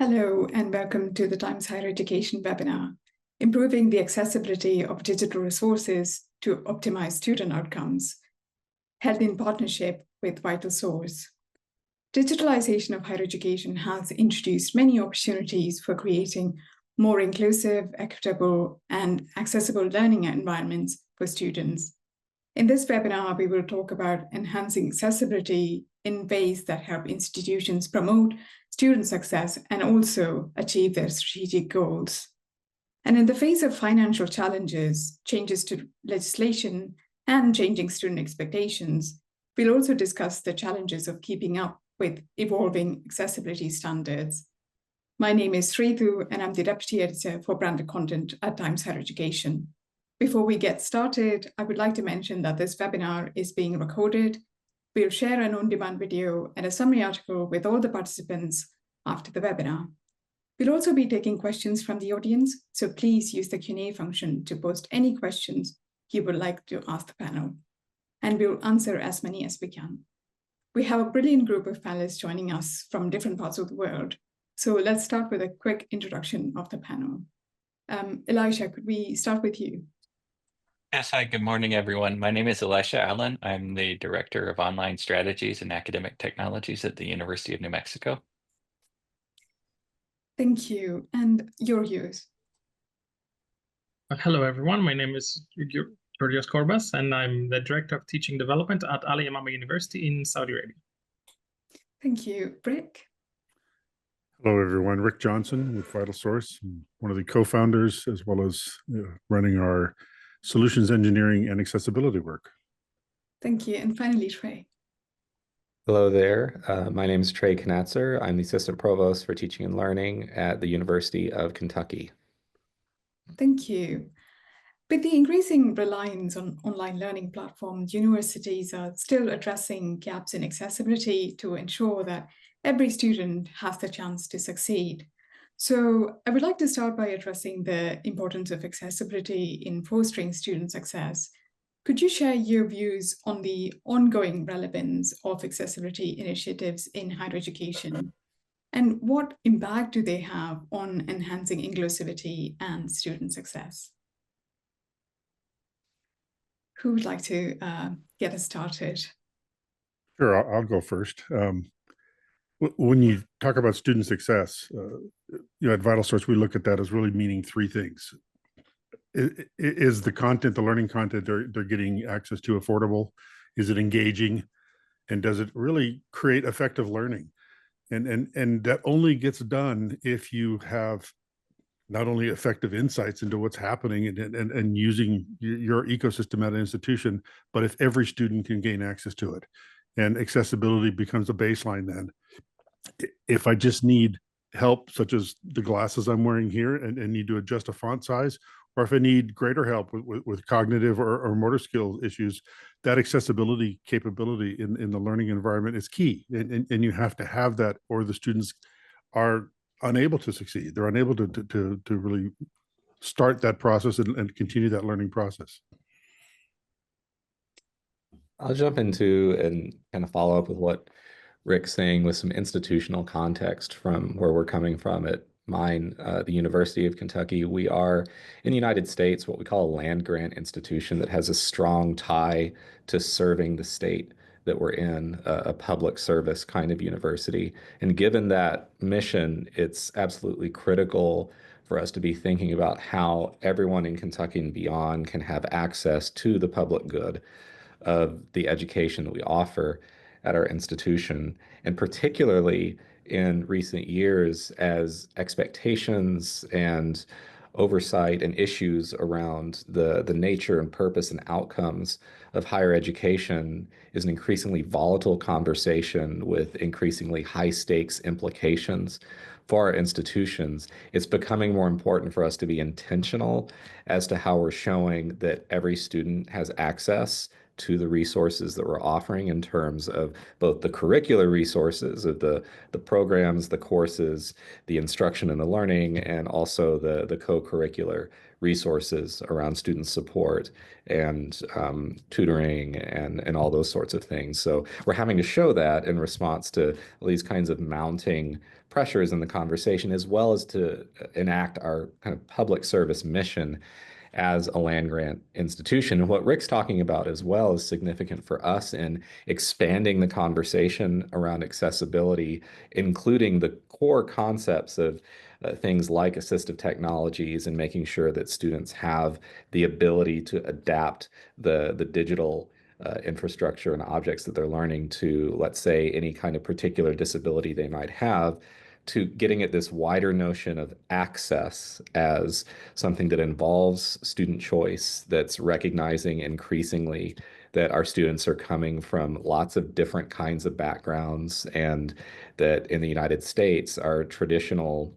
Hello, and welcome to the Times Higher Education webinar, Improving the Accessibility of Digital Resources to Optimize Student Outcomes, held in partnership with VitalSource. Digitalization of higher education has introduced many opportunities for creating more inclusive, equitable, and accessible learning environments for students. In this webinar, we will talk about enhancing accessibility in ways that help institutions promote student success and also achieve their strategic goals. And in the face of financial challenges, changes to legislation, and changing student expectations, we'll also discuss the challenges of keeping up with evolving accessibility standards. My name is Sridhu, and I'm the Deputy Editor for Branded Content at Times Higher Education. Before we get started, I would like to mention that this webinar is being recorded. We'll share an on-demand video and a summary article with all the participants after the webinar. We'll also be taking questions from the audience, so please use the Q&A function to post any questions you would like to ask the panel, and we'll answer as many as we can. We have a brilliant group of panelists joining us from different parts of the world, so let's start with a quick introduction of the panel. Elisha, could we start with you? Yes, hi, good morning, everyone. My name is Elisha Allen. I'm the Director of Online Strategies and Academic Technologies at the University of New Mexico. Thank you. And your views? Hello, everyone. My name is Georgios Korbas, and I'm the Director of Teaching Development at Ali Imam University in Saudi Arabia. Thank you. Rick? Hello, everyone. Rick Johnson with VitalSource, one of the co-founders, as well as running our solutions engineering and accessibility work. Thank you. And finally, Trey. Hello there. My name is Trey Knatzer. I'm the Assistant Provost for Teaching and Learning at the University of Kentucky. Thank you. With the increasing reliance on online learning platforms, universities are still addressing gaps in accessibility to ensure that every student has the chance to succeed. So I would like to start by addressing the importance of accessibility in fostering student success. Could you share your views on the ongoing relevance of accessibility initiatives in higher education? And what impact do they have on enhancing inclusivity and student success? Who would like to get us started? Sure, I'll go first. When you talk about student success, at VitalSource, we look at that as really meaning three things. Is the content, the learning content they're getting access to affordable? Is it engaging? And does it really create effective learning? And that only gets done if you have not only effective insights into what's happening and using your ecosystem at an institution, but if every student can gain access to it. And accessibility becomes a baseline then. If I just need help, such as the glasses I'm wearing here, and need to adjust a font size, or if I need greater help with cognitive or motor skill issues, that accessibility capability in the learning environment is key. And you have to have that, or the students are unable to succeed. They're unable to really start that process and continue that learning process. I'll jump into and kind of follow up with what Rick's saying with some institutional context from where we're coming from at mine, the University of Kentucky. We are in the United States what we call a land grant institution that has a strong tie to serving the state that we're in, a public service kind of university. And given that mission, it's absolutely critical for us to be thinking about how everyone in Kentucky and beyond can have access to the public good of the education that we offer at our institution, and particularly in recent years as expectations and oversight and issues around the nature and purpose and outcomes of higher education is an increasingly volatile conversation with increasingly high stakes implications for our institutions. It's becoming more important for us to be intentional as to how we're showing that every student has access to the resources that we're offering in terms of both the curricular resources of the programs, the courses, the instruction and the learning, and also the co-curricular resources around student support and tutoring and all those sorts of things. So we're having to show that in response to these kinds of mounting pressures in the conversation, as well as to enact our kind of public service mission as a land-grant institution. And what Rick's talking about as well is significant for us in expanding the conversation around accessibility, including the core concepts of things like assistive technologies and making sure that students have the ability to adapt the digital infrastructure and objects that they're learning to, let's say, any kind of particular disability they might have, to getting at this wider notion of access as something that involves student choice, that's recognizing increasingly that our students are coming from lots of different kinds of backgrounds, and that in the United States, our traditional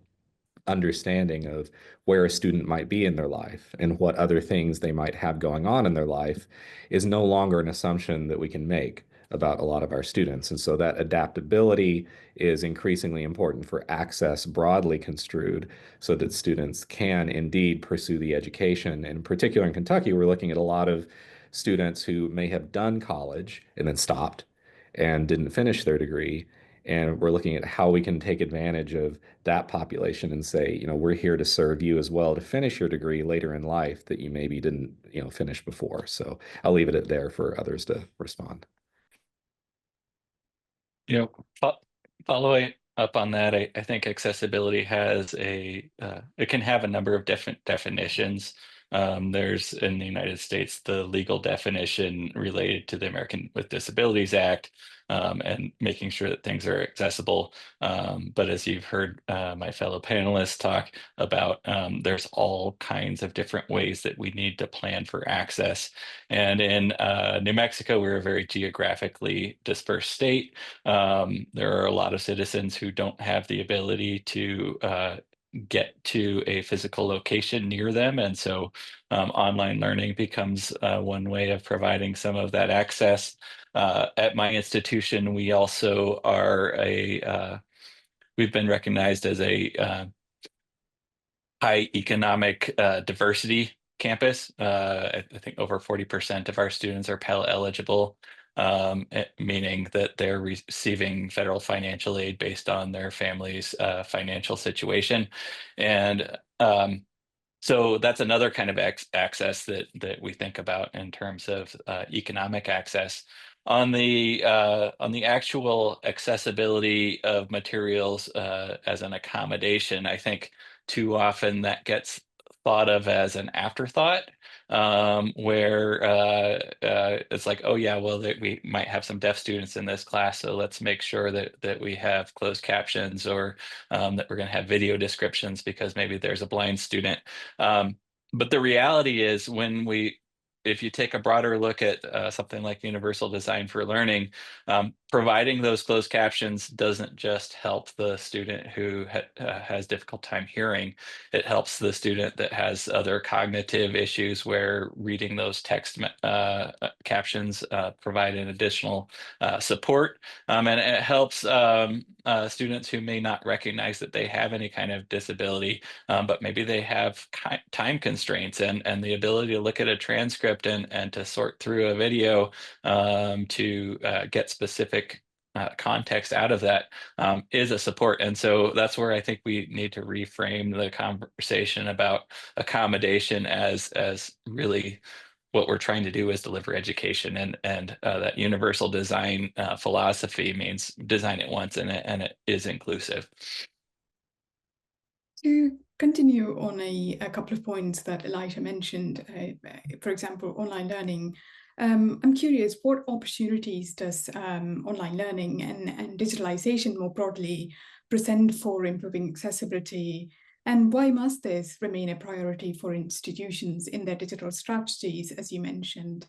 understanding of where a student might be in their life and what other things they might have going on in their life is no longer an assumption that we can make about a lot of our students. And so that adaptability is increasingly important for access broadly construed so that students can indeed pursue the education. And in particular in Kentucky, we're looking at a lot of students who may have done college and then stopped and didn't finish their degree. And we're looking at how we can take advantage of that population and say, you know, we're here to serve you as well to finish your degree later in life that you maybe didn't, you know, finish before. So I'll leave it at there for others to respond. Following up on that, I think accessibility has it can have a number of different definitions. There's in the United States the legal definition related to the American with Disabilities Act, and making sure that things are accessible. But as you've heard my fellow panelists talk about, there's all kinds of different ways that we need to plan for access. And in New Mexico, we're a very geographically dispersed state. There are a lot of citizens who don't have the ability to get to a physical location near them. And so online learning becomes one way of providing some of that access. At my institution, we also are we've been recognized as a high economic diversity campus. I think over 40% of our students are Pell eligible, meaning that they're receiving federal financial aid based on their family's financial situation. And so that's another kind of access that we think about in terms of economic access. On the actual accessibility of materials as an accommodation, I think too often that gets thought of as an afterthought, where it's like, oh yeah, well we might have some deaf students in this class, so let's make sure that we have closed captions, or that we're going to have video descriptions because maybe there's a blind student. But the reality is, if you take a broader look at something like Universal Design for Learning, providing those closed captions doesn't just help the student who has difficult time hearing. It helps the student that has other cognitive issues where reading those text captions provide an additional support. And it helps students who may not recognize that they have any kind of disability, but maybe they have time constraints, and the ability to look at a transcript and to sort through a video to get specific context out of that is a support. And so that's where I think we need to reframe the conversation about accommodation as really what we're trying to do is deliver education, and that universal design philosophy means design it once, and it is inclusive. To continue on a couple of points that Elisha mentioned, for example, online learning, I'm curious, what opportunities does online learning and digitalization more broadly present for improving accessibility? And why must this remain a priority for institutions in their digital strategies, as you mentioned?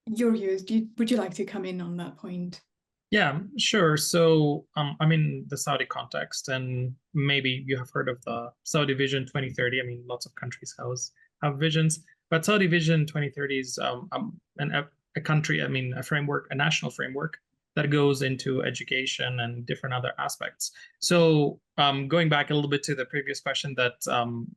Your views, would you like to come in on that point? Yeah, sure. So I'm in the Saudi context, and maybe you have heard of the Saudi Vision 2030. I mean, lots of countries have visions, but Saudi Vision 2030 is a country, I mean, a framework, a national framework that goes into education and different other aspects. So going back a little bit to the previous question, that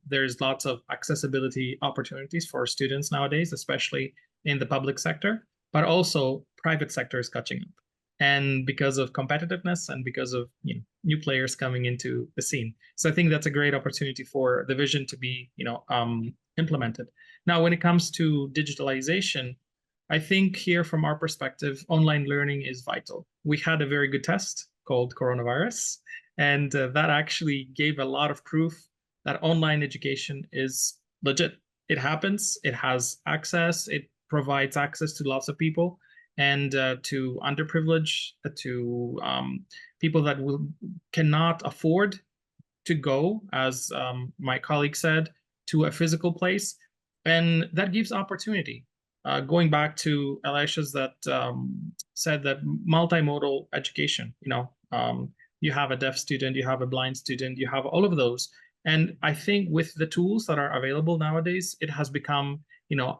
there's lots of accessibility opportunities for students nowadays, especially in the public sector, but also private sector is catching up. And because of competitiveness and because of new players coming into the scene. So I think that's a great opportunity for the vision to be implemented. Now, when it comes to digitalization, I think here from our perspective, online learning is vital. We had a very good test called coronavirus, and that actually gave a lot of proof that online education is legit. It happens, it has access, it provides access to lots of people, and to underprivileged, to people that cannot afford to go, as my colleague said, to a physical place. And that gives opportunity. Going back to Elisha's that said that multimodal education, you have a deaf student, you have a blind student, you have all of those. And I think with the tools that are available nowadays, it has become,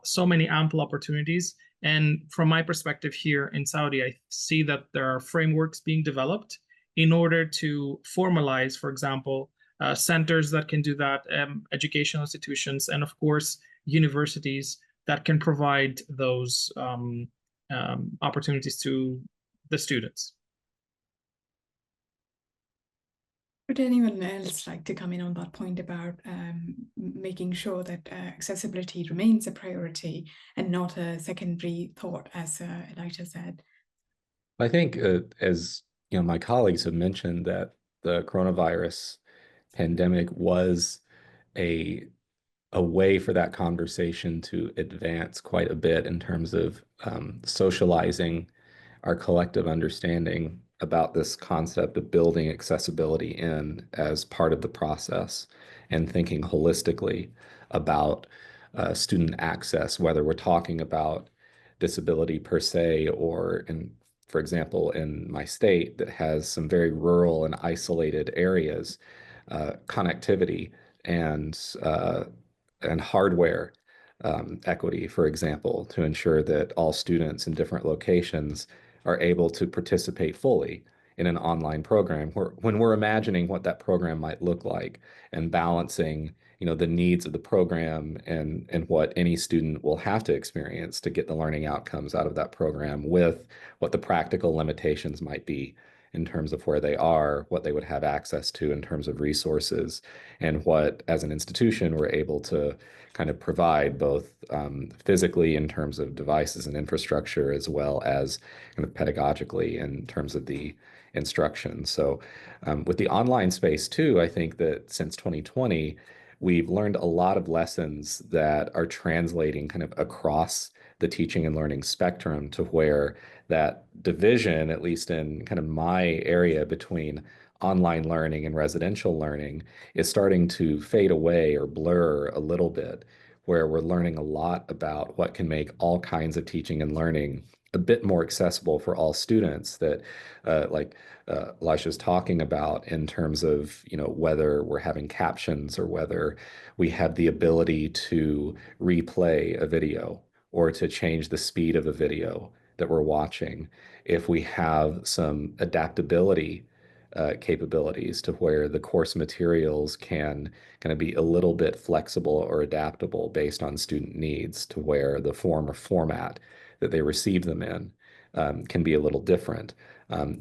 so many ample opportunities. And from my perspective here in Saudi, I see that there are frameworks being developed in order to formalize, for example, centers that can do that, educational institutions, and of course, universities that can provide those opportunities to the students. Would anyone else like to come in on that point about making sure that accessibility remains a priority and not a secondary thought, as Elisha said? I think, as my colleagues have mentioned, that the coronavirus pandemic was a way for that conversation to advance quite a bit in terms of socializing our collective understanding about this concept of building accessibility in as part of the process and thinking holistically about student access, whether we're talking about disability per se, or for example, in my state that has some very rural and isolated areas, connectivity and hardware equity, for example, to ensure that all students in different locations are able to participate fully in an online program. When we're imagining what that program might look like and balancing, the needs of the program and what any student will have to experience to get the learning outcomes out of that program with what the practical limitations might be in terms of where they are, what they would have access to in terms of resources, and what, as an institution, we're able to kind of provide both physically in terms of devices and infrastructure, as well as kind of pedagogically in terms of the instruction. So with the online space too, I think that since 2020, we've learned a lot of lessons that are translating kind of across the teaching and learning spectrum, to where that division, at least in kind of my area between online learning and residential learning, is starting to fade away or blur a little bit, where we're learning a lot about what can make all kinds of teaching and learning a bit more accessible for all students, that like Elisha's talking about, in terms of, whether we're having captions or whether we have the ability to replay a video or to change the speed of a video that we're watching. If we have some adaptability capabilities to where the course materials can kind of be a little bit flexible or adaptable based on student needs, to where the form or format that they receive them in can be a little different.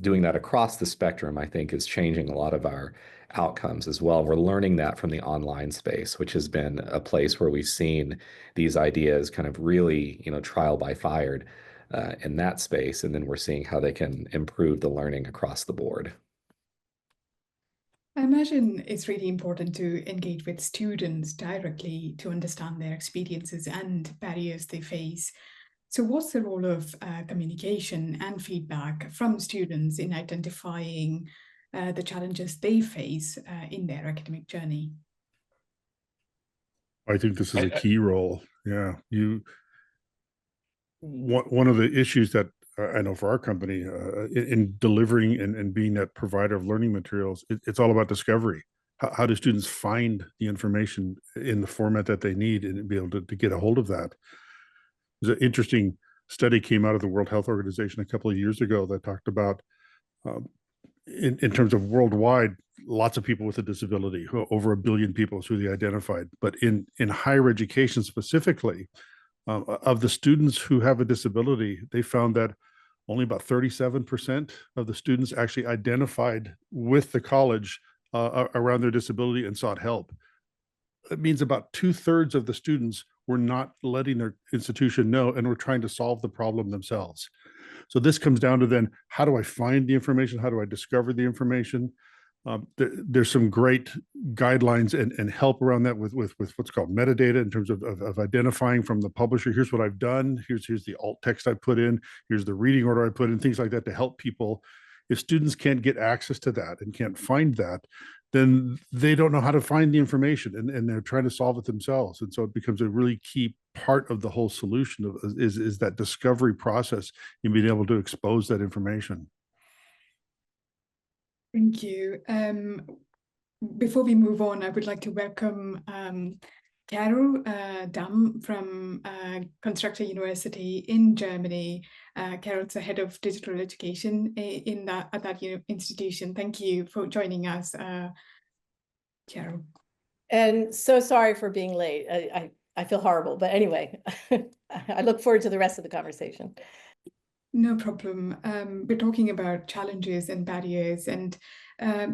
Doing that across the spectrum, I think, is changing a lot of our outcomes as well. We're learning that from the online space, which has been a place where we've seen these ideas kind of really, trial by fire in that space. And then we're seeing how they can improve the learning across the board. I imagine it's really important to engage with students directly to understand their experiences and barriers they face. So what's the role of communication and feedback from students in identifying the challenges they face in their academic journey? I think this is a key role. Yeah, one of the issues that I know for our company in delivering and being that provider of learning materials, it's all about discovery. How do students find the information in the format that they need and be able to get a hold of that? There's an interesting study came out of the World Health Organization a couple of years ago that talked about, in terms of worldwide, lots of people with a disability, over 1 billion people is who they identified. But in higher education specifically, of the students who have a disability, they found that only about 37% of the students actually identified with the college around their disability and sought help. It means about 2/3 of the students were not letting their institution know and were trying to solve the problem themselves. So this comes down to then, how do I find the information? How do I discover the information? There's some great guidelines and help around that with what's called metadata in terms of identifying from the publisher. Here's what I've done. Here's the alt text I put in. Here's the reading order I put in, things like that to help people. If students can't get access to that and can't find that, then they don't know how to find the information, and they're trying to solve it themselves. And so it becomes a really key part of the whole solution is that discovery process in being able to expose that information. Thank you. Before we move on, I would like to welcome Carol Damm from Constructor University in Germany. Carol's the head of digital education at that institution. Thank you for joining us, Carol. And so sorry for being late. I feel horrible, but anyway, I look forward to the rest of the conversation. No problem. We're talking about challenges and barriers. And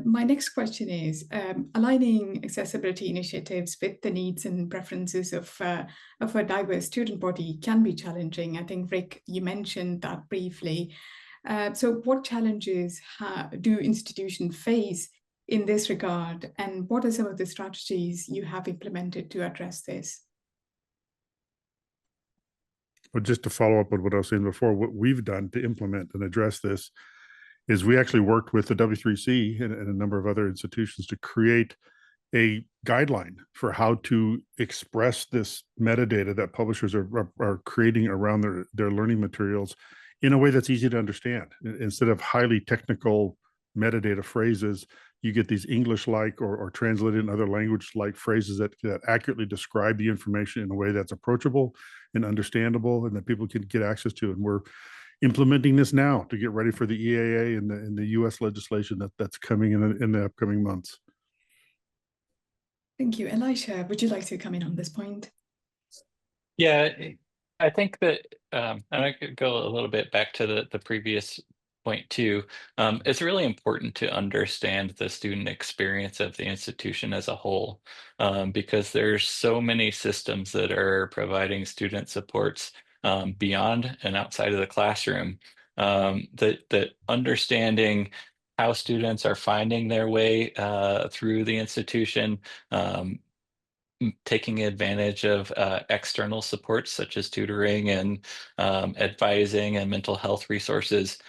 my next question is, aligning accessibility initiatives with the needs and preferences of a diverse student body can be challenging. I think, Rick, you mentioned that briefly. So what challenges do institutions face in this regard? And what are some of the strategies you have implemented to address this? But just to follow up on what I was saying before, what we've done to implement and address this is we actually worked with the W3C and a number of other institutions to create a guideline for how to express this metadata that publishers are creating around their learning materials in a way that's easy to understand. Instead of highly technical metadata phrases, you get these English-like or translated in other language-like phrases that accurately describe the information in a way that's approachable and understandable and that people can get access to. And we're implementing this now to get ready for the EAA and the US legislation that's coming in the upcoming months. Thank you. Elisha, would you like to come in on this point? Yeah, I think that, and I could go a little bit back to the previous point too. It's really important to understand the student experience of the institution as a whole, because there's so many systems that are providing student supports beyond and outside of the classroom, that understanding how students are finding their way through the institution, taking advantage of external supports such as tutoring and advising and mental health resources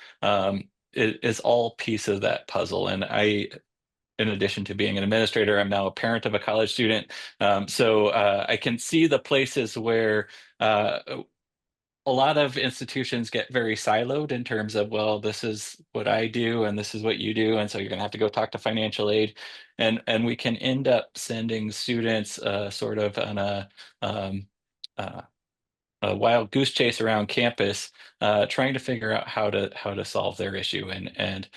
is all piece of that puzzle. And in addition to being an administrator, I'm now a parent of a college student. So I can see the places where a lot of institutions get very siloed in terms of, well, this is what I do and this is what you do, and so you're going to have to go talk to financial aid, and we can end up sending students sort of on a wild goose chase around campus, trying to figure out how to solve their issue, and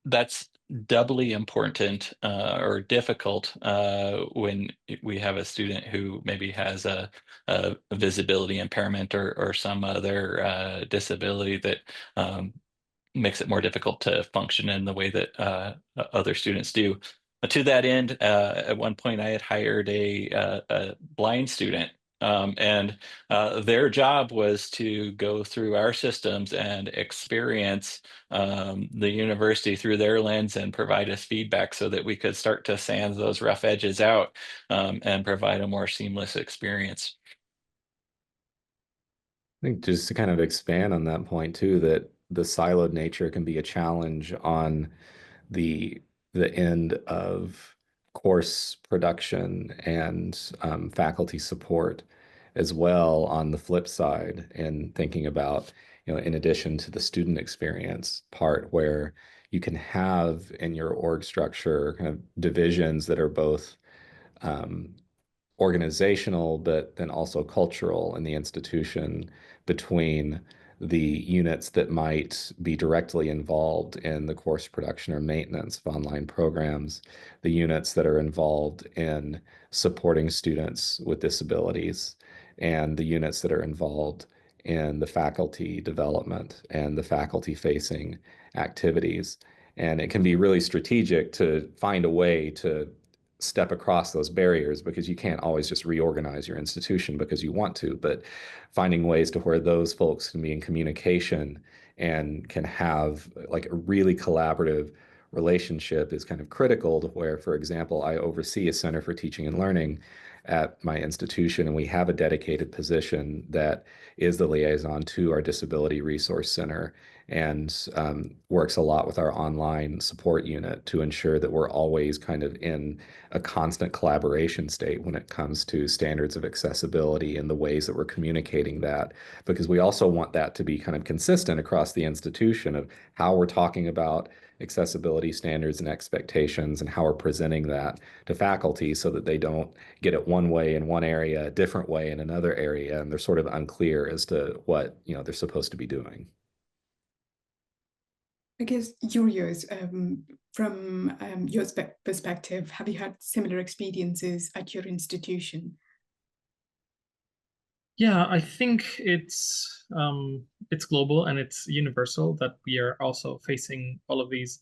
that's doubly important or difficult when we have a student who maybe has a visibility impairment or some other disability that makes it more difficult to function in the way that other students do. To that end, at one point I had hired a blind student, and their job was to go through our systems and experience the university through their lens and provide us feedback so that we could start to sand those rough edges out and provide a more seamless experience. I think just to kind of expand on that point too, that the siloed nature can be a challenge on the end of course production and faculty support as well on the flip side, and thinking about, in addition to the student experience part, where you can have in your org structure kind of divisions that are both organizational, but then also cultural in the institution, between the units that might be directly involved in the course production or maintenance of online programs, the units that are involved in supporting students with disabilities, and the units that are involved in the faculty development and the faculty-facing activities. And it can be really strategic to find a way to step across those barriers, because you can't always just reorganize your institution because you want to, but finding ways to where those folks can be in communication and can have like a really collaborative relationship is kind of critical to where, for example, I oversee a Center for Teaching and Learning at my institution, and we have a dedicated position that is the liaison to our Disability Resource Center, and works a lot with our online support unit to ensure that we're always kind of in a constant collaboration state when it comes to standards of accessibility and the ways that we're communicating that, because we also want that to be kind of consistent across the institution of how we're talking about accessibility standards and expectations and how we're presenting that to faculty so that they don't get it one way in one area, a different way in another area, and they're sort of unclear as to what, you know, they're supposed to be doing. I guess Julius, from your perspective, have you had similar experiences at your institution? Yeah, I think it's global and it's universal that we are also facing all of these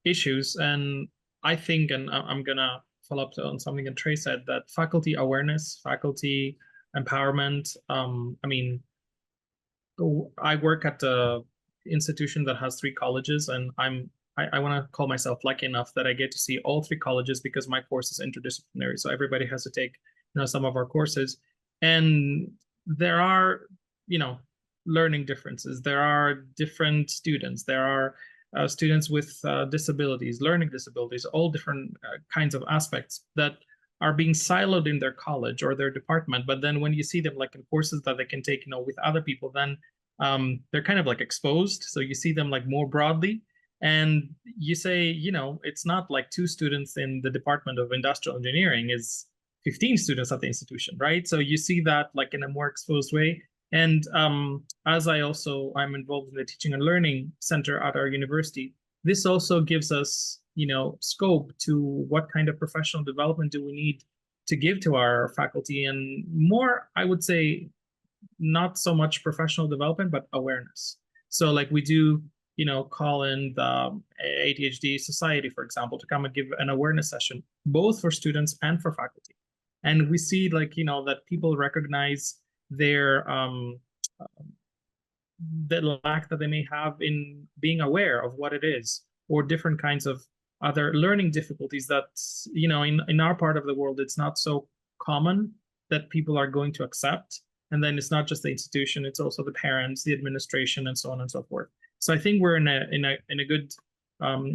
issues. And I think, and I'm gonna follow up on something that Trey said, that faculty awareness, faculty empowerment. I mean, I work at the institution that has 3 colleges, and I want to call myself lucky enough that I get to see all 3 colleges because my course is interdisciplinary. So everybody has to take, you know, some of our courses, and there are, you know, learning differences. There are different students. There are students with disabilities, learning disabilities, all different kinds of aspects that are being siloed in their college or their department. But then when you see them like in courses that they can take, you know, with other people, then they're kind of like exposed. So you see them like more broadly. And you say, you know, it's not like 2 students in the Department of Industrial Engineering is 15 students at the institution, right? So you see that like in a more exposed way. And as I'm involved in the Teaching and Learning Center at our university, this also gives us, you know, scope to what kind of professional development do we need to give to our faculty, and more, I would say, not so much professional development, but awareness. So like we do, you know, call in the ADHD Society, for example, to come and give an awareness session, both for students and for faculty. And we see like, you know, that people recognize their the lack that they may have in being aware of what it is, or different kinds of other learning difficulties that, you know, in our part of the world, it's not so common that people are going to accept. And then it's not just the institution, it's also the parents, the administration, and so on and so forth. So I think we're in a good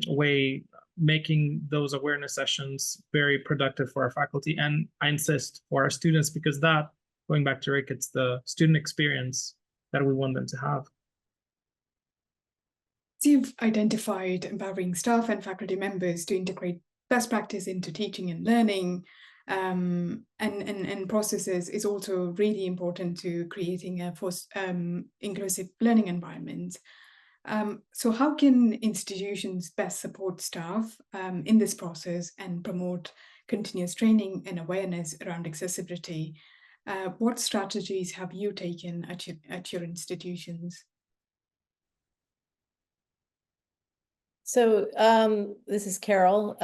way making those awareness sessions very productive for our faculty, and I insist for our students, because that, going back to Rick, it's the student experience that we want them to have. So you've identified empowering staff and faculty members to integrate best practice into teaching and learning, and processes is also really important to creating a inclusive learning environment. So how can institutions best support staff in this process and promote continuous training and awareness around accessibility? What strategies have you taken at your institutions? So this is Carol.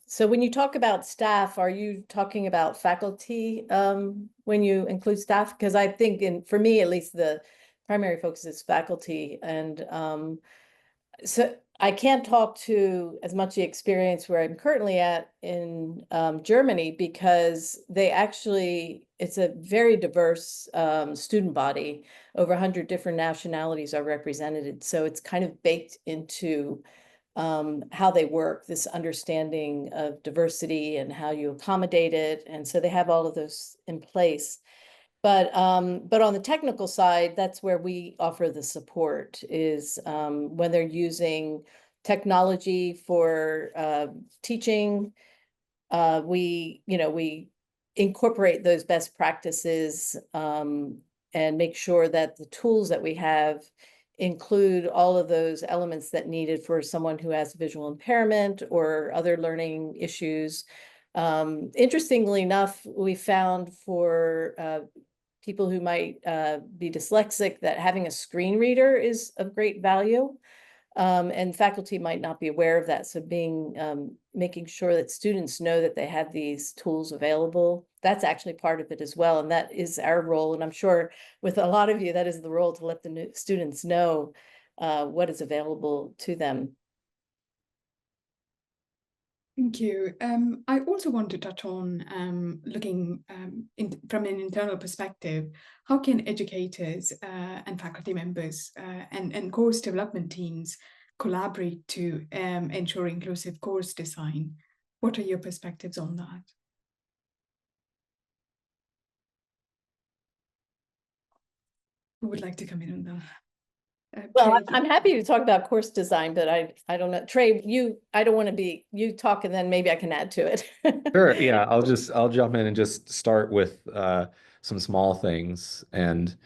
So when you talk about staff, are you talking about faculty when you include staff? Because I think, for me at least, the primary focus is faculty. And so I can't talk to as much the experience where I'm currently at in Germany, because it's a very diverse student body. Over 100 different nationalities are represented. So it's kind of baked into how they work, this understanding of diversity and how you accommodate it. And so they have all of those in place. But on the technical side, that's where we offer the support, is when they're using technology for teaching, we incorporate those best practices and make sure that the tools that we have include all of those elements that needed for someone who has visual impairment or other learning issues. Interestingly enough, we found for people who might be dyslexic that having a screen reader is of great value. And faculty might not be aware of that. So making sure that students know that they have these tools available, that's actually part of it as well. And that is our role. And I'm sure with a lot of you, that is the role, to let the students know what is available to them. Thank you. I also want to touch on looking from an internal perspective, how can educators and faculty members and course development teams collaborate to ensure inclusive course design? What are your perspectives on that? Who would like to come in on that? Well, Trey, I'm happy to talk about course design, but I don't know. Trey, I don't want to be, you talk and then maybe I can add to it. Sure. Yeah, I'll jump in and just start with some small things. And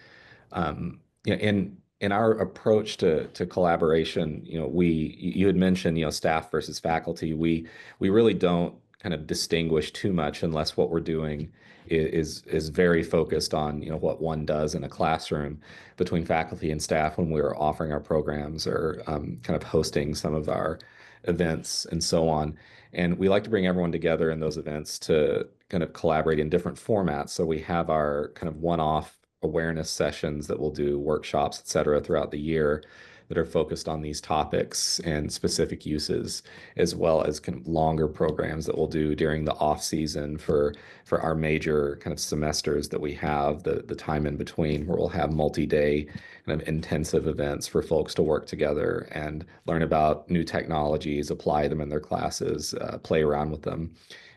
in our approach to collaboration, you had mentioned, staff versus faculty. We really don't kind of distinguish too much unless what we're doing is very focused on what one does in a classroom, between faculty and staff when we're offering our programs or kind of hosting some of our events and so on. And we like to bring everyone together in those events to kind of collaborate in different formats. So we have our kind of one-off awareness sessions that we'll do, workshops, et cetera, throughout the year that are focused on these topics and specific uses, as well as kind of longer programs that we'll do during the off season for our major kind of semesters that we have, the time in between, where we'll have multi-day kind of intensive events for folks to work together and learn about new technologies, apply them in their classes, play around with them,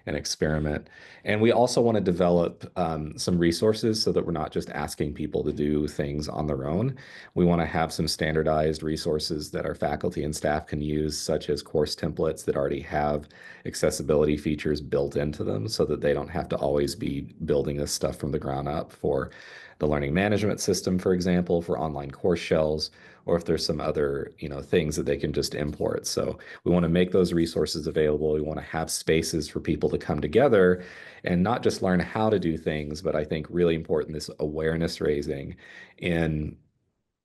and experiment. And we also want to develop some resources so that we're not just asking people to do things on their own. We want to have some standardized resources that our faculty and staff can use, such as course templates that already have accessibility features built into them so that they don't have to always be building this stuff from the ground up for the learning management system, for example, for online course shells, or if there's some other things that they can just import. So we want to make those resources available. We want to have spaces for people to come together and not just learn how to do things, but I think really important, this awareness raising in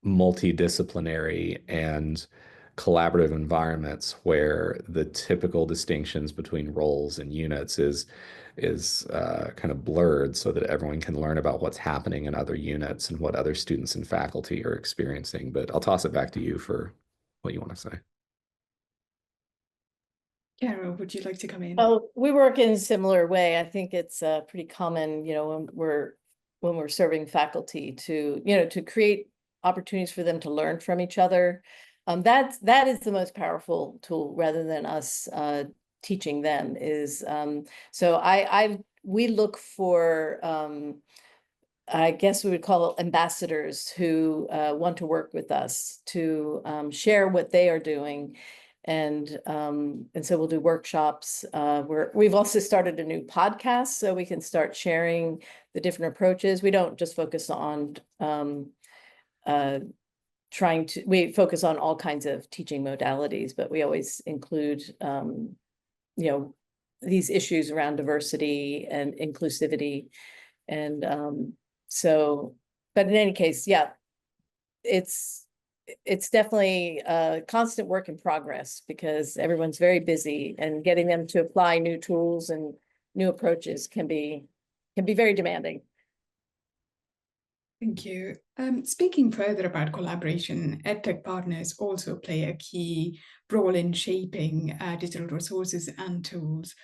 multidisciplinary and collaborative environments where the typical distinctions between roles and units is kind of blurred, so that everyone can learn about what's happening in other units and what other students and faculty are experiencing. But I'll toss it back to you for what you want to say. Carol, would you like to come in? Oh, we work in a similar way. I think it's pretty common, when we're serving faculty to create opportunities for them to learn from each other. That is the most powerful tool, rather than us teaching them. We look for I guess we would call ambassadors who want to work with us to share what they are doing. And so we'll do workshops. We've also started a new podcast, so we can start sharing the different approaches. We don't just focus on we focus on all kinds of teaching modalities, but we always include these issues around diversity and inclusivity. And but in any case, yeah, it's definitely a constant work in progress, because everyone's very busy, and getting them to apply new tools and new approaches can be very demanding. Thank you. Speaking further about collaboration, EdTech partners also play a key role in shaping digital resources and tools.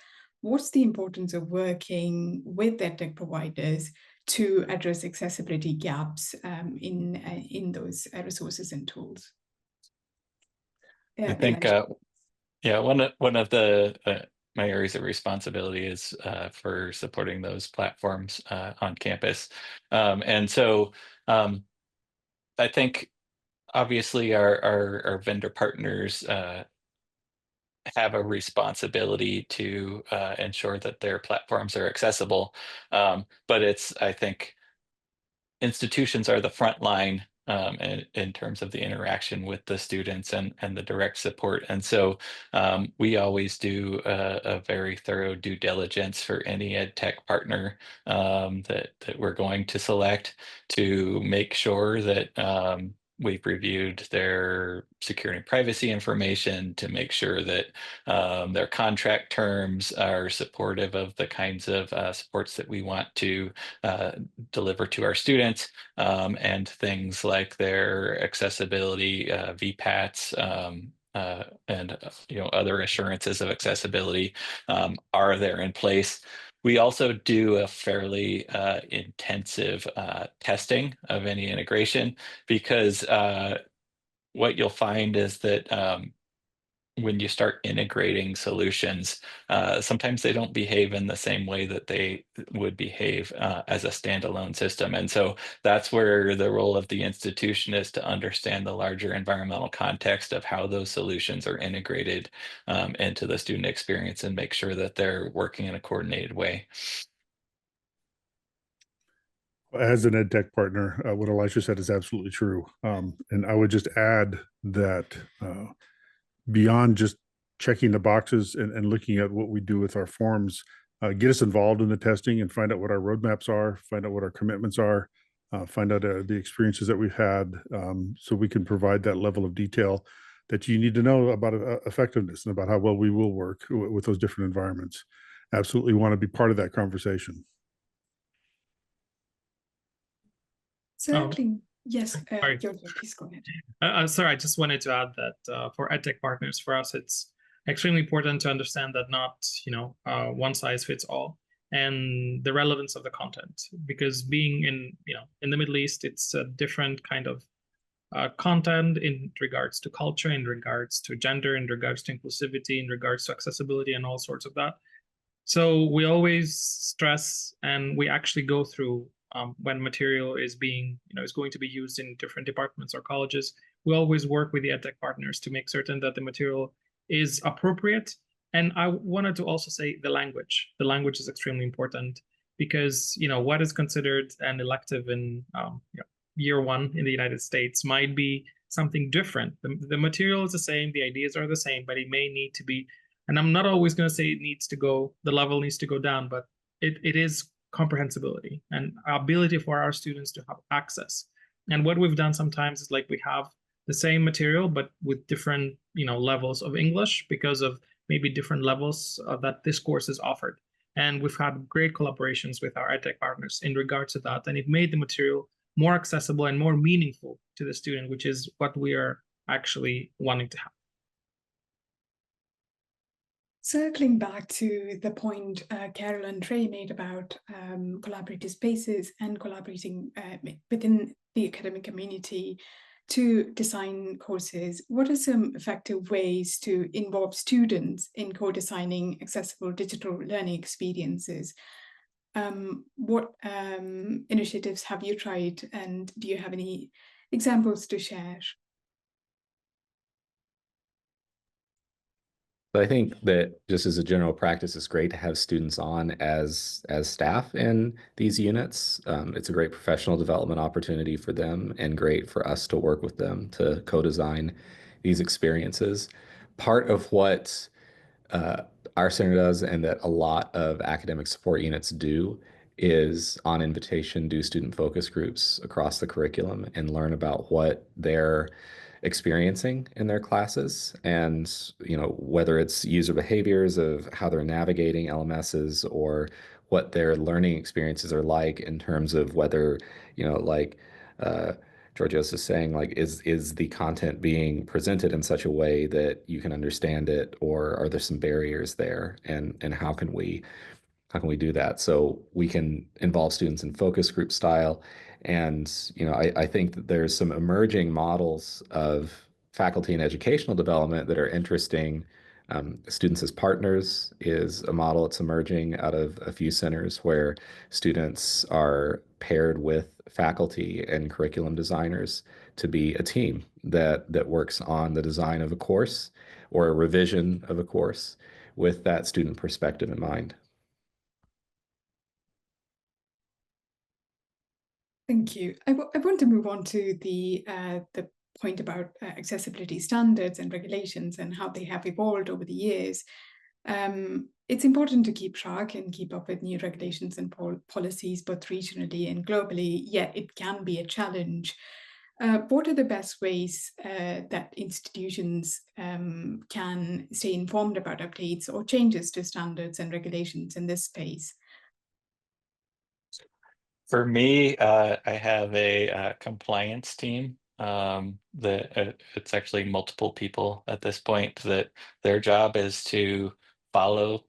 What's the importance of working with EdTech providers to address accessibility gaps in those resources and tools? I think, one of the my areas of responsibility is for supporting those platforms on campus. And so I think obviously our vendor partners have a responsibility to ensure that their platforms are accessible. But I think institutions are the front line in terms of the interaction with the students and the direct support. And so we always do a very thorough due diligence for any ed tech partner that we're going to select to make sure that we've reviewed their security and privacy information to make sure that their contract terms are supportive of the kinds of supports that we want to deliver to our students, and things like their accessibility, VPATs, and other assurances of accessibility are there in place. We also do a fairly intensive testing of any integration, because what you'll find is that when you start integrating solutions, sometimes they don't behave in the same way that they would behave as a standalone system. And so that's where the role of the institution is to understand the larger environmental context of how those solutions are integrated into the student experience and make sure that they're working in a coordinated way. As an ed tech partner, what Elisha said is absolutely true. And I would just add that beyond just checking the boxes and looking at what we do with our forms, get us involved in the testing and find out what our roadmaps are, find out what our commitments are, find out the experiences that we've had, so we can provide that level of detail that you need to know about effectiveness and about how well we will work with those different environments. Absolutely want to be part of that conversation. Circling, yes, sorry. Giorgio, please go ahead. Sorry, I just wanted to add that for EdTech partners, for us, it's extremely important to understand that not, one size fits all, and the relevance of the content. Because being in the Middle East, it's a different kind of content in regards to culture, in regards to gender, in regards to inclusivity, in regards to accessibility, and all sorts of that. So we always stress, and we actually go through when material is being, is going to be used in different departments or colleges. We always work with the EdTech partners to make certain that the material is appropriate. And I wanted to also say the language. The language is extremely important, because what is considered an elective in year one in the United States might be something different. The material is the same, the ideas are the same, but it may need to be. And I'm not always going to say it needs to go, the level needs to go down, but it is comprehensibility and ability for our students to have access. And what we've done sometimes is, like, we have the same material, but with different, levels of English, because of maybe different levels that this course is offered. And we've had great collaborations with our EdTech partners in regards to that. And it made the material more accessible and more meaningful to the student, which is what we are actually wanting to have. Circling back to the point Carol and Trey made about collaborative spaces and collaborating within the academic community to design courses, what are some effective ways to involve students in co-designing accessible digital learning experiences? What initiatives have you tried, and do you have any examples to share? But I think that just as a general practice, it's great to have students on as staff in these units. It's a great professional development opportunity for them, and great for us to work with them to co-design these experiences. Part of what our center does, and that a lot of academic support units do, is on invitation do student focus groups across the curriculum and learn about what they're experiencing in their classes, and whether it's user behaviors of how they're navigating LMSs, or what their learning experiences are like in terms of whether like Georgios is saying, like, is the content being presented in such a way that you can understand it, or are there some barriers there, and how can we do that? So we can involve students in focus group style. And, I think that there's some emerging models of faculty and educational development that are interesting. Students as partners is a model that's emerging out of a few centers, where students are paired with faculty and curriculum designers to be a team that works on the design of a course or a revision of a course with that student perspective in mind. Thank you. I want to move on to the point about accessibility standards and regulations and how they have evolved over the years. It's important to keep track and keep up with new regulations and policies, both regionally and globally, yet it can be a challenge. What are the best ways that institutions can stay informed about updates or changes to standards and regulations in this space? For me, I have a compliance team that it's actually multiple people at this point, that their job is to follow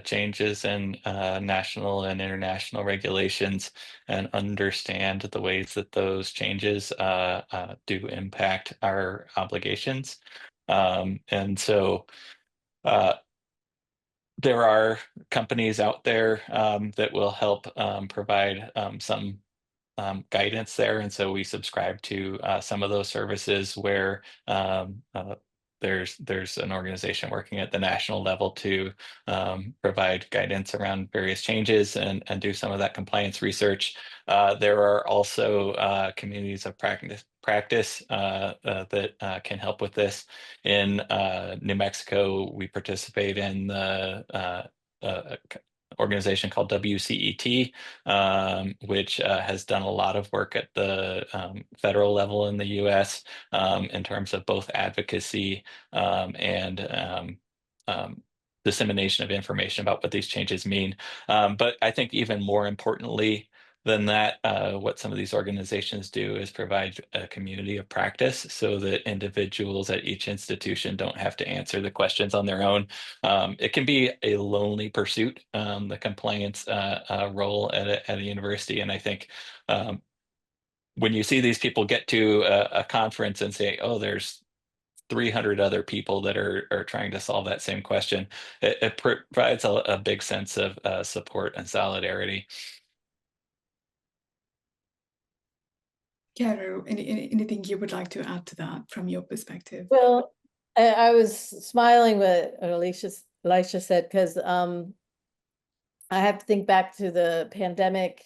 changes in national and international regulations and understand the ways that those changes do impact our obligations. And so there are companies out there that will help provide some guidance there, and so we subscribe to some of those services where there's an organization working at the national level to provide guidance around various changes and do some of that compliance research. There are also communities of practice that can help with this. In New Mexico, we participate in the organization called WCET, which has done a lot of work at the federal level in the US in terms of both advocacy and dissemination of information about what these changes mean. But I think even more importantly than that, what some of these organizations do is provide a community of practice so that individuals at each institution don't have to answer the questions on their own. It can be a lonely pursuit, the compliance role at a university. And I think when you see these people get to a conference and say, oh, there's 300 other people that are trying to solve that same question, it provides a big sense of support and solidarity. Caro, anything you would like to add to that from your perspective? Well, I was smiling with what Alicia said, because I have to think back to the pandemic,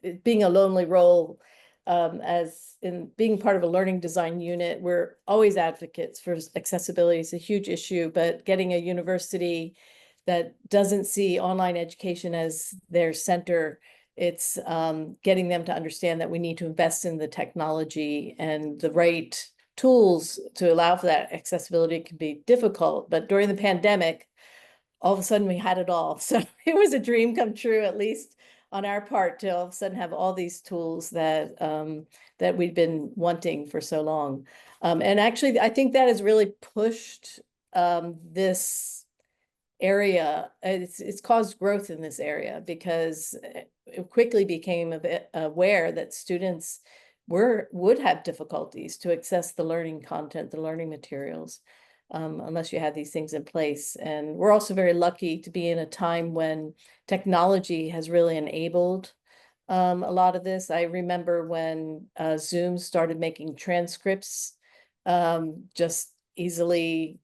it being a lonely role, as in being part of a learning design unit. We're always advocates for accessibility. It's a huge issue, but getting a university that doesn't see online education as their center, it's getting them to understand that we need to invest in the technology and the right tools to allow for that accessibility can be difficult. But during the pandemic, all of a sudden we had it all. So it was a dream come true, at least on our part, to all of a sudden have all these tools that that we've been wanting for so long. And actually, I think that has really pushed this area. It's caused growth in this area, because it quickly became a bit aware that students would have difficulties to access the learning content, the learning materials, unless you had these things in place. And we're also very lucky to be in a time when technology has really enabled a lot of this. I remember when Zoom started making transcripts just easily.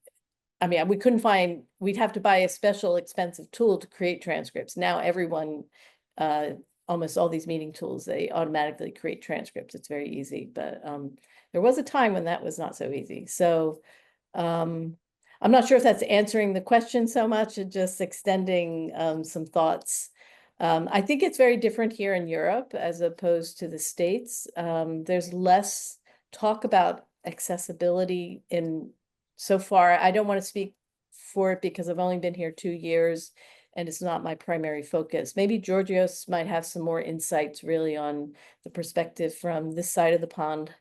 I mean, we couldn't find, we'd have to buy a special expensive tool to create transcripts. Now everyone, almost all these meeting tools, they automatically create transcripts. It's very easy, but there was a time when that was not so easy. So I'm not sure if that's answering the question so much, and just extending some thoughts. I think it's very different here in Europe as opposed to the States. There's less talk about accessibility in so far. I don't want to speak for it because I've only been here 2 years and it's not my primary focus. Maybe Georgios might have some more insights really on the perspective from this side of the pond.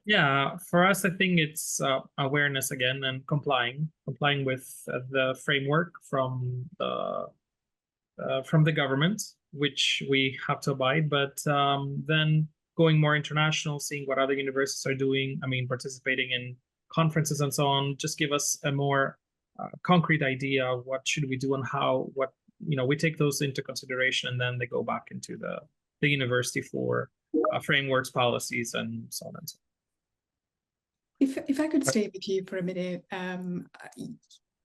Yeah, for us, I think it's awareness again and complying with the framework from the government, which we have to abide. But then going more international, seeing what other universities are doing. I mean, participating in conferences and so on, just give us a more concrete idea of what should we do and how. What we take those into consideration, and then they go back into the university for frameworks, policies, and so on and so on. If I could stay with you for a minute,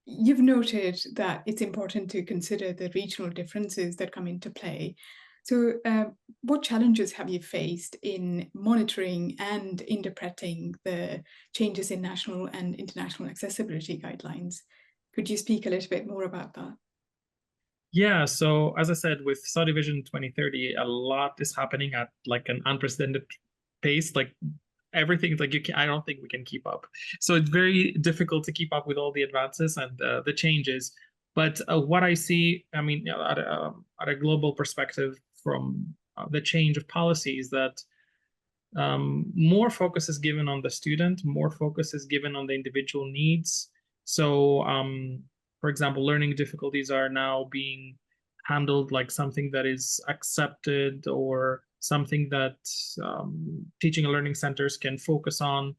you've noted that it's important to consider the regional differences that come into play. So what challenges have you faced in monitoring and interpreting the changes in national and international accessibility guidelines? Could you speak a little bit more about that? Yeah, so as I said, with Saudi Vision 2030, a lot is happening at like an unprecedented pace. Like everything, like I don't think we can keep up. So it's very difficult to keep up with all the advances and the changes. But what I see, I mean, at a global perspective from the change of policies, that more focus is given on the student, more focus is given on the individual needs. So, for example, learning difficulties are now being handled like something that is accepted, or something that teaching and learning centers can focus on.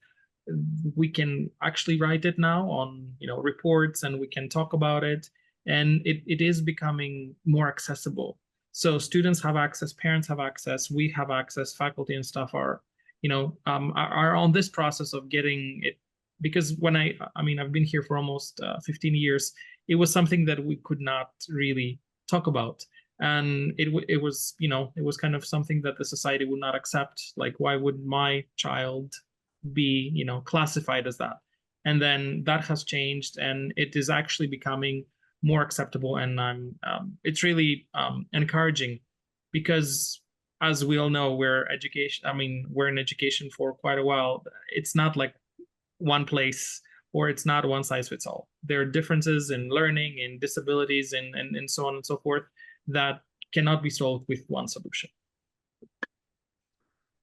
We can actually write it now on, reports, and we can talk about it, and it is becoming more accessible. So students have access, parents have access, we have access, faculty and staff are on this process of getting it. Because when I've been here for almost 15 years, it was something that we could not really talk about. And it was kind of something that the society would not accept. Like, why would my child be, classified as that? And then that has changed, and it is actually becoming more acceptable. And it's really encouraging, because as we all know, we're in education for quite a while. It's not like one place, or it's not one size fits all. There are differences in learning, in disabilities, and so on and so forth, that cannot be solved with one solution.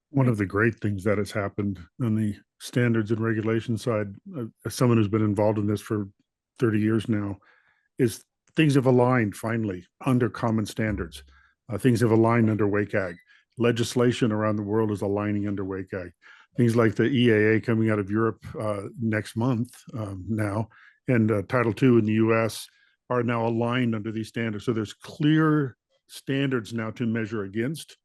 One of the great things that has happened on the standards and regulation side, as someone who's been involved in this for 30 years now, is things have aligned finally under common standards. Things have aligned under WCAG. Legislation around the world is aligning under WCAG. Things like the EAA coming out of Europe next month now, and Title II in the US are now aligned under these standards. So there's clear standards now to measure against.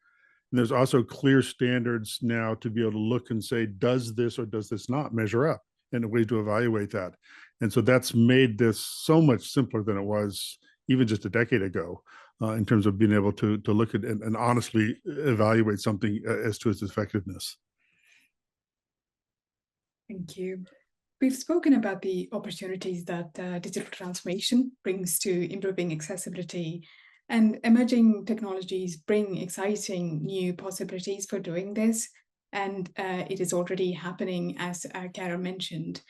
And there's also clear standards now to be able to look and say, does this or does this not measure up, and a way to evaluate that. And so that's made this so much simpler than it was even just a decade ago, in terms of being able to look at and honestly evaluate something as to its effectiveness. Thank you. We've spoken about the opportunities that digital transformation brings to improving accessibility, and emerging technologies bring exciting new possibilities for doing this. And it is already happening, as Carol mentioned.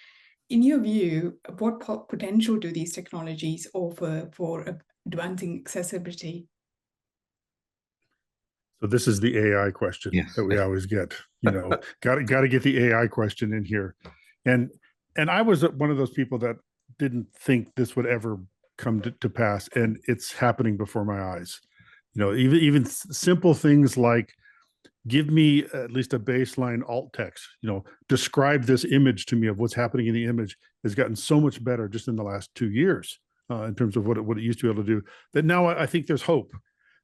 In your view, what potential do these technologies offer for advancing accessibility? So this is the AI question that we always get. Got to get the AI question in here. And I was one of those people that didn't think this would ever come to pass, and it's happening before my eyes. Even simple things like, give me at least a baseline alt text, describe this image to me of what's happening in the image, has gotten so much better just in the last 2 years in terms of what it used to be able to do, that now I think there's hope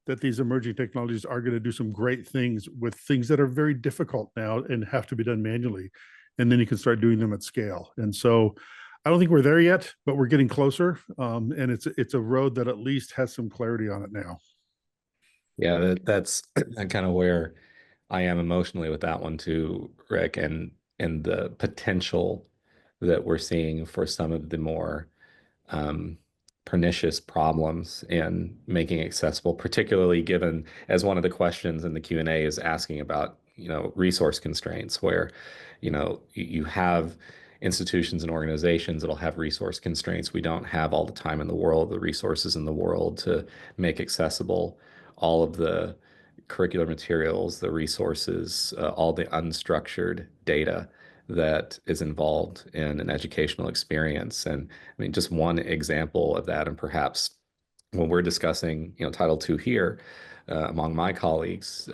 that these emerging technologies are going to do some great things with things that are very difficult now and have to be done manually. And then you can start doing them at scale. And so I don't think we're there yet, but we're getting closer. And it's a road that at least has some clarity on it now. Yeah, that's kind of where I am emotionally with that one too, Rick, and the potential that we're seeing for some of the more pernicious problems in making accessible, particularly given, as one of the questions in the Q&A is asking about, resource constraints, where, you have institutions and organizations that'll have resource constraints. We don't have all the time in the world, the resources in the world to make accessible all of the curricular materials, the resources, all the unstructured data that is involved in an educational experience. And I mean, just one example of that, and perhaps when we're discussing, Title II here, among my colleagues,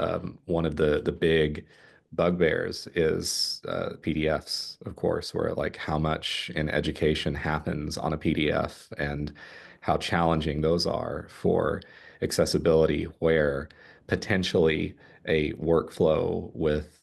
one of the big bugbears is PDFs, of course, where like how much in education happens on a PDF and how challenging those are for accessibility, where potentially a workflow with,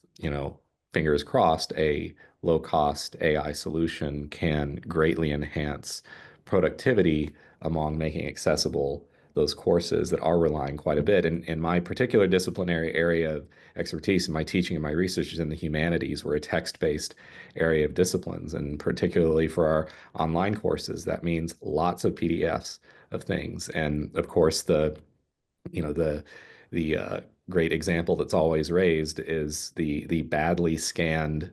fingers crossed, a low-cost AI solution can greatly enhance productivity among making accessible those courses that are relying quite a bit. And my particular disciplinary area of expertise in my teaching and my research is in the humanities. We're a text-based area of disciplines, and particularly for our online courses, that means lots of PDFs of things. And of course, the great example that's always raised is the badly scanned,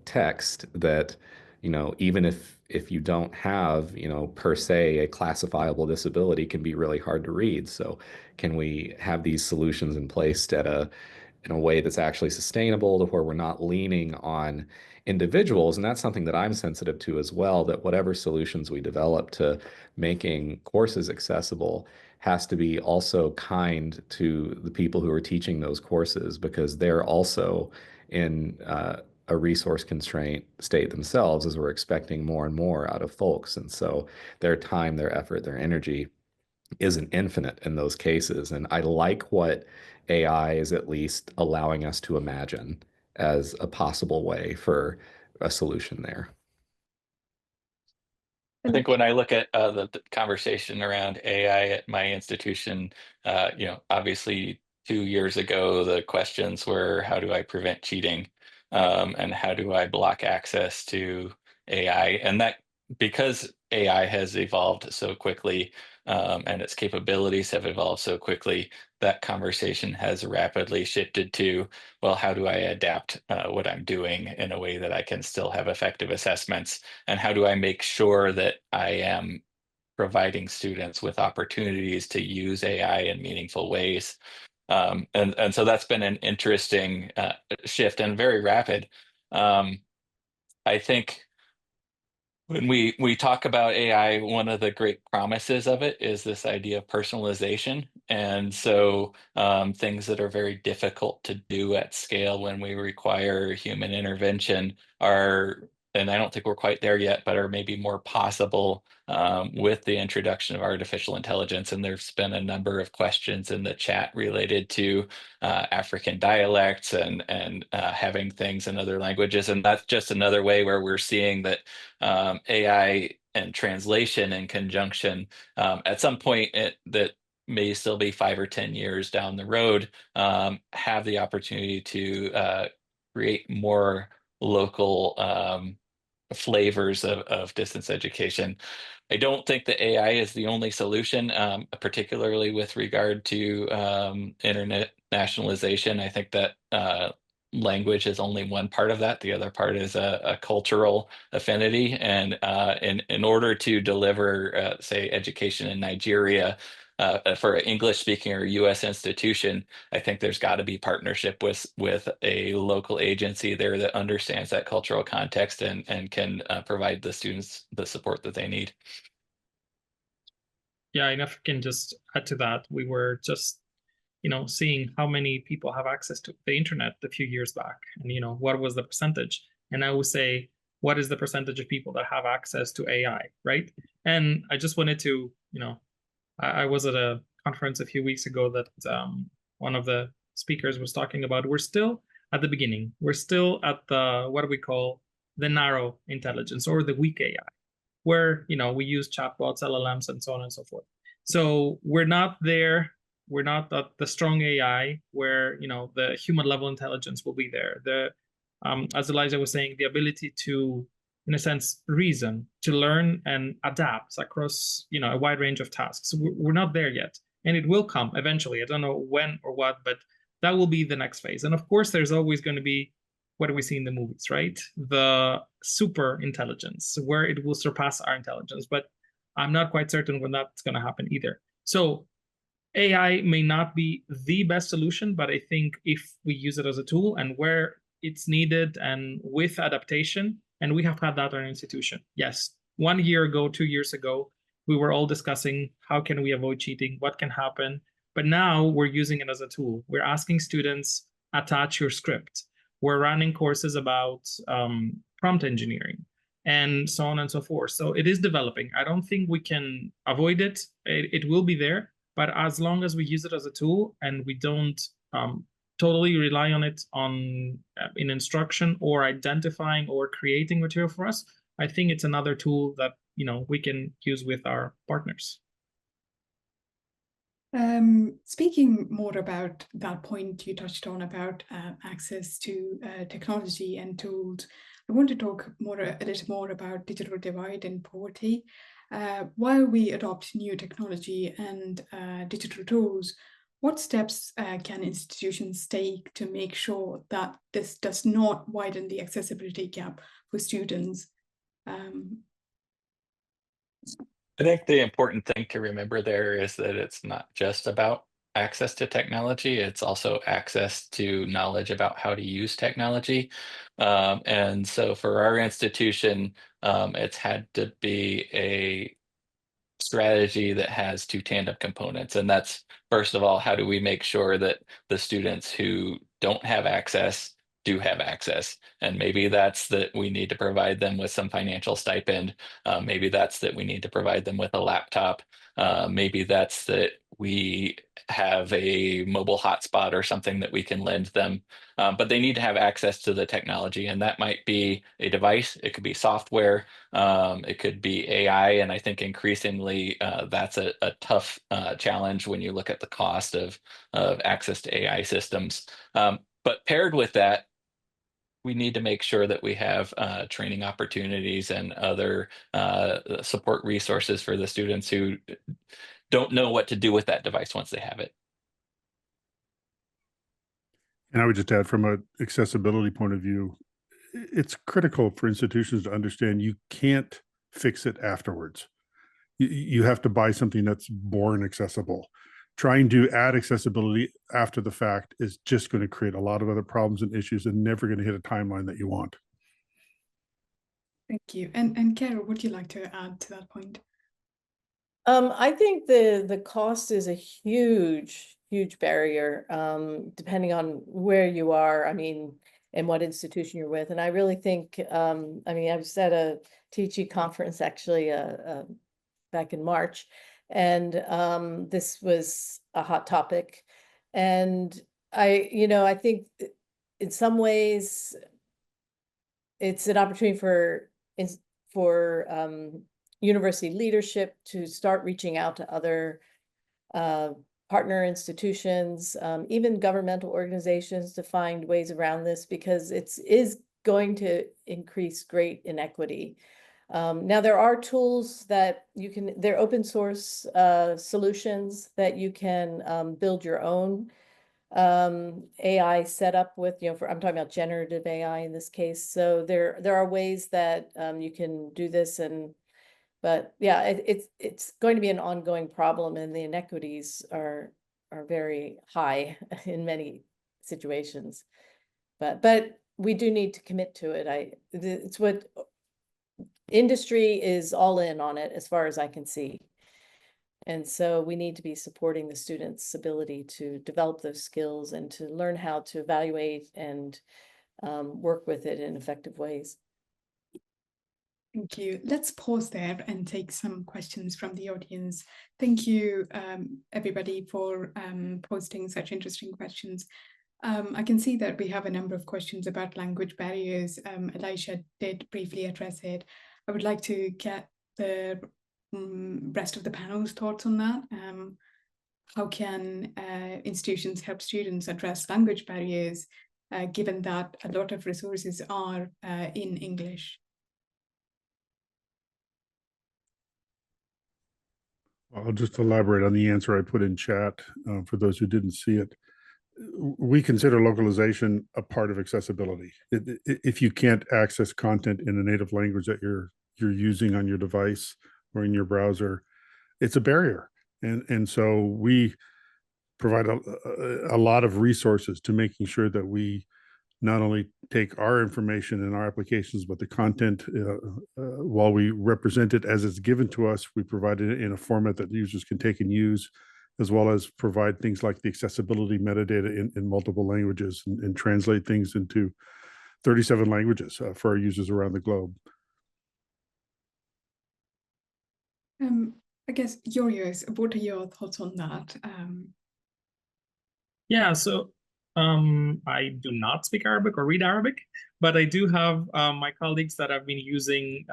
text that, even if you don't have, per se a classifiable disability, can be really hard to read. So can we have these solutions in place in a way that's actually sustainable, to where we're not leaning on individuals? And that's something that I'm sensitive to as well, that whatever solutions we develop to making courses accessible has to be also kind to the people who are teaching those courses, because they're also in a resource constraint state themselves, as we're expecting more and more out of folks. And so their time, their effort, their energy isn't infinite in those cases. And I like what AI is at least allowing us to imagine as a possible way for a solution there. I think when I look at the conversation around AI at my institution, obviously 2 years ago, the questions were, how do I prevent cheating? And how do I block access to AI? And that, because AI has evolved so quickly, and its capabilities have evolved so quickly, that conversation has rapidly shifted to, well, how do I adapt what I'm doing in a way that I can still have effective assessments? And how do I make sure that I am providing students with opportunities to use AI in meaningful ways? And so that's been an interesting shift, and very rapid. I think when we talk about AI, one of the great promises of it is this idea of personalization. And so things that are very difficult to do at scale when we require human intervention are, and I don't think we're quite there yet, but are maybe more possible with the introduction of artificial intelligence. And there's been a number of questions in the chat related to African dialects and having things in other languages. And that's just another way where we're seeing that AI and translation in conjunction, at some point that may still be 5 or 10 years down the road, have the opportunity to create more local flavors of distance education. I don't think that AI is the only solution, particularly with regard to internet nationalization. I think that language is only one part of that. The other part is a cultural affinity. And in order to deliver, say, education in Nigeria for an English-speaking or U.S. institution, I think there's got to be partnership with a local agency there that understands that cultural context and can provide the students the support that they need. Yeah, and if I can just add to that, we were just seeing how many people have access to the internet a few years back, and what was the percentage? And I would say, what is the percentage of people that have access to AI, right? And I just wanted to, I was at a conference a few weeks ago that one of the speakers was talking about. We're still at the beginning. We're still at the, what do we call, the narrow intelligence, or the weak AI, where we use chatbots, LLMs, and so on and so forth. So we're not there. We're not at the strong AI where the human level intelligence will be there. As Elijah was saying, the ability to, in a sense, reason, to learn and adapt across a wide range of tasks. We're not there yet, and it will come eventually. I don't know when or what, but that will be the next phase. And of course, there's always going to be, what do we see in the movies, right? The super intelligence, where it will surpass our intelligence. But I'm not quite certain when that's going to happen either. So AI may not be the best solution, but I think if we use it as a tool and where it's needed and with adaptation, and we have had that at our institution. Yes, 1 year ago, 2 years ago, we were all discussing how can we avoid cheating, what can happen. But now we're using it as a tool. We're asking students, attach your script. We're running courses about prompt engineering and so on and so forth. So it is developing. I don't think we can avoid it. It will be there. But as long as we use it as a tool and we don't totally rely on it in instruction or identifying or creating material for us, I think it's another tool that we can use with our partners. Speaking more about that point you touched on about access to technology and tools, I want to talk a little more about digital divide and poverty. While we adopt new technology and digital tools, what steps can institutions take to make sure that this does not widen the accessibility gap for students? I think the important thing to remember there is that it's not just about access to technology, it's also access to knowledge about how to use technology. And so for our institution, it's had to be a strategy that has two tandem components. And that's, first of all, how do we make sure that the students who don't have access do have access? And maybe that's that we need to provide them with some financial stipend. Maybe that's that we need to provide them with a laptop. Maybe that's that we have a mobile hotspot or something that we can lend them. But they need to have access to the technology, and that might be a device, it could be software, it could be AI, and I think increasingly that's a tough challenge when you look at the cost of access to AI systems. But paired with that, we need to make sure that we have training opportunities and other support resources for the students who don't know what to do with that device once they have it. And I would just add, from an accessibility point of view, it's critical for institutions to understand you can't fix it afterwards. You have to buy something that's born accessible. Trying to add accessibility after the fact is just going to create a lot of other problems and issues and never going to hit a timeline that you want. Thank you. And Carol, would you like to add to that point? I think the cost is a huge barrier, depending on where you are, I mean, and what institution you're with. And I really think, I mean, I was at a TG conference actually back in March, and this was a hot topic. And I think in some ways it's an opportunity for university leadership to start reaching out to other partner institutions, even governmental organizations, to find ways around this, because it is going to increase great inequity. Now, there are tools that they're open source solutions that you can build your own AI setup with, I'm talking about generative AI in this case. So there are ways that you can do this, but yeah, it's going to be an ongoing problem, and the inequities are very high in many situations. But we do need to commit to it. It's what industry is all in on it, as far as I can see. And so we need to be supporting the students' ability to develop those skills and to learn how to evaluate and work with it in effective ways. Thank you. Let's pause there and take some questions from the audience. Thank you, everybody, for posting such interesting questions. I can see that we have a number of questions about language barriers. Elisha did briefly address it. I would like to get the rest of the panel's thoughts on that. How can institutions help students address language barriers, given that a lot of resources are in English? I'll just elaborate on the answer I put in chat for those who didn't see it. We consider localization a part of accessibility. If you can't access content in a native language that you're using on your device or in your browser, it's a barrier. And so we provide a lot of resources to making sure that we not only take our information and our applications, but the content, while we represent it as it's given to us, we provide it in a format that users can take and use, as well as provide things like the accessibility metadata in multiple languages and translate things into 37 languages for our users around the globe. I guess, Yorios, what are your thoughts on that? Yeah, so I do not speak Arabic or read Arabic, but I do have my colleagues that have been using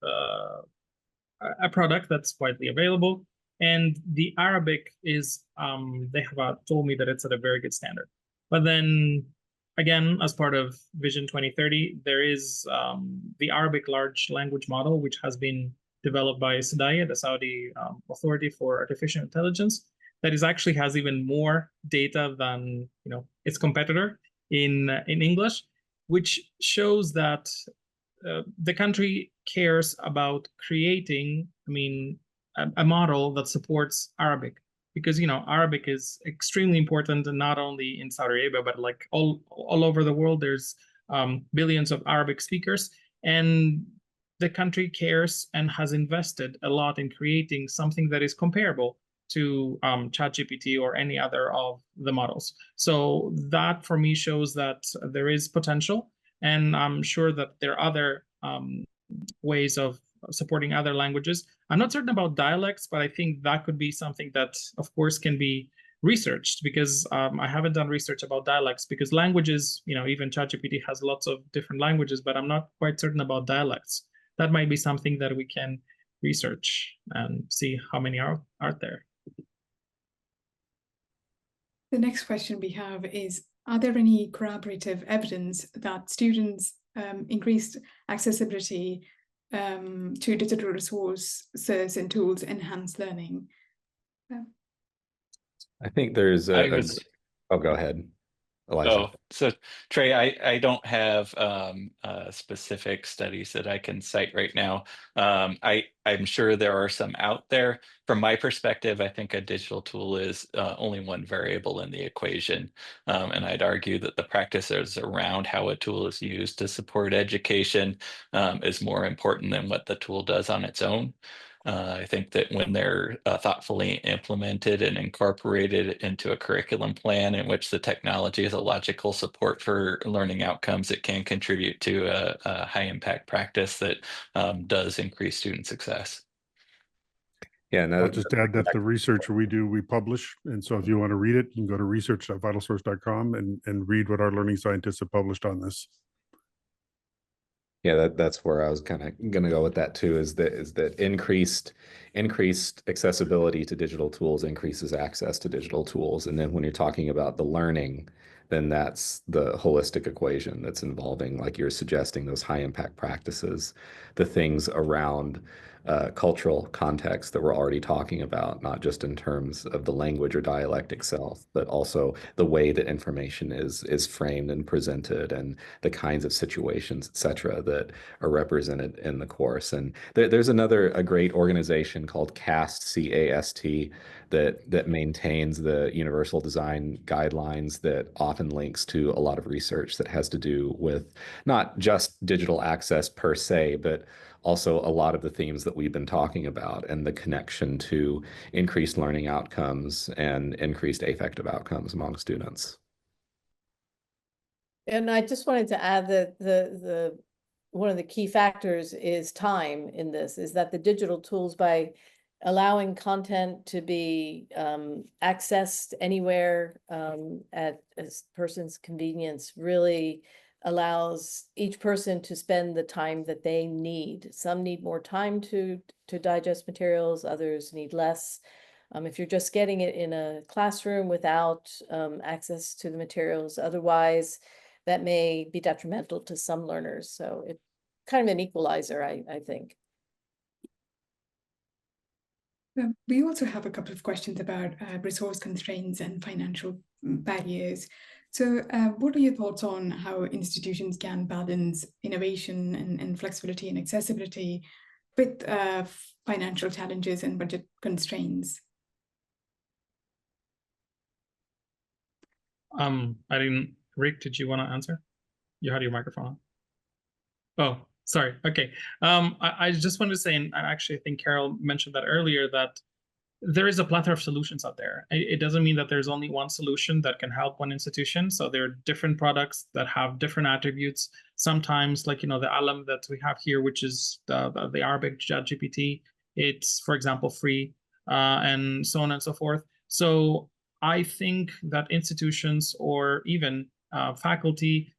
a product that's widely available. And the Arabic is, they have told me that it's at a very good standard. But then again, as part of Vision 2030, there is the Arabic large language model, which has been developed by SDAIA, the Saudi Authority for Artificial Intelligence, that is actually has even more data than its competitor in English, which shows that the country cares about creating, a model that supports Arabic, because Arabic is extremely important, and not only in Saudi Arabia, but like all over the world. There's billions of Arabic speakers, and the country cares and has invested a lot in creating something that is comparable to ChatGPT or any other of the models. So that for me shows that there is potential, and I'm sure that there are other ways of supporting other languages. I'm not certain about dialects, but I think that could be something that, of course, can be researched, because I haven't done research about dialects, because languages, even ChatGPT has lots of different languages, but I'm not quite certain about dialects. That might be something that we can research and see how many are there. The next question we have is, are there any corroborative evidence that students increased accessibility to digital resources and tools enhance learning? I think there's oh, go ahead, Elijah. Oh, so Trey, I don't have specific studies that I can cite right now. I'm sure there are some out there. From my perspective, I think a digital tool is only one variable in the equation. And I'd argue that the practices around how a tool is used to support education is more important than what the tool does on its own. I think that when they're thoughtfully implemented and incorporated into a curriculum plan in which the technology is a logical support for learning outcomes, it can contribute to a high impact practice that does increase student success. Yeah, no, I'll just add that the research we publish. And so if you want to read it, you can go to research.vitalsource.com and read what our learning scientists have published on this. Yeah, that's where I was kind of going to go with that too, is that increased accessibility to digital tools increases access to digital tools. And then when you're talking about the learning, then that's the holistic equation that's involving, like you're suggesting, those high impact practices, the things around cultural context that we're already talking about, not just in terms of the language or dialect itself, but also the way that information is framed and presented, and the kinds of situations, et cetera, that are represented in the course. And there's a great organization called CAST, C-A-S-T, that maintains the universal design guidelines, that often links to a lot of research that has to do with not just digital access per se, but also a lot of the themes that we've been talking about, and the connection to increased learning outcomes and increased affective outcomes among students. And I just wanted to add that the one of the key factors is time in this, is that the digital tools, by allowing content to be accessed anywhere at a person's convenience, really allows each person to spend the time that they need. Some need more time to digest materials, others need less. If you're just getting it in a classroom without access to the materials, otherwise, that may be detrimental to some learners. So it's kind of an equalizer, I think. We also have a couple of questions about resource constraints and financial barriers. So what are your thoughts on how institutions can balance innovation and flexibility and accessibility with financial challenges and budget constraints? Rick, did you want to answer? You had your microphone on. Oh, sorry. Okay. I just wanted to say, and actually I think Carol mentioned that earlier, that there is a plethora of solutions out there. It doesn't mean that there's only one solution that can help one institution. So there are different products that have different attributes. Sometimes, like, the Alam that we have here, which is the Arabic ChatGPT, it's, for example, free, and so on and so forth. So I think that institutions or even faculty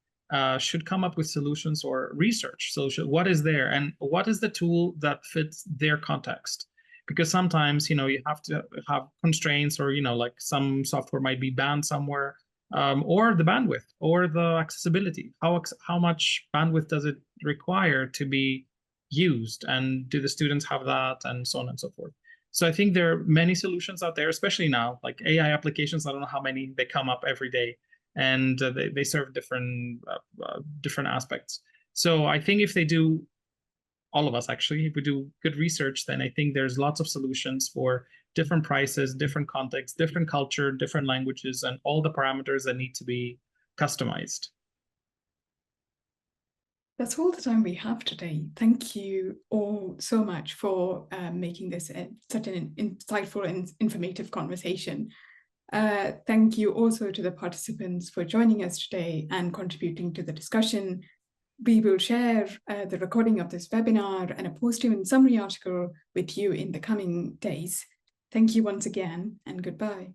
should come up with solutions or research. So what is there, and what is the tool that fits their context? because sometimes, you have to have constraints, or, like some software might be banned somewhere, or the bandwidth or the accessibility. How much bandwidth does it require to be used, and do the students have that, and so on and so forth. So I think there are many solutions out there, especially now, like AI applications. I don't know how many they come up every day, and they serve different aspects. So I think if they do, all of us actually, if we do good research, then I think there's lots of solutions for different prices, different contexts, different culture, different languages, and all the parameters that need to be customized. That's all the time we have today. Thank you all so much for making this such an insightful and informative conversation. Thank you also to the participants for joining us today and contributing to the discussion. We will share the recording of this webinar and a post-event summary article with you in the coming days. Thank you once again, and goodbye.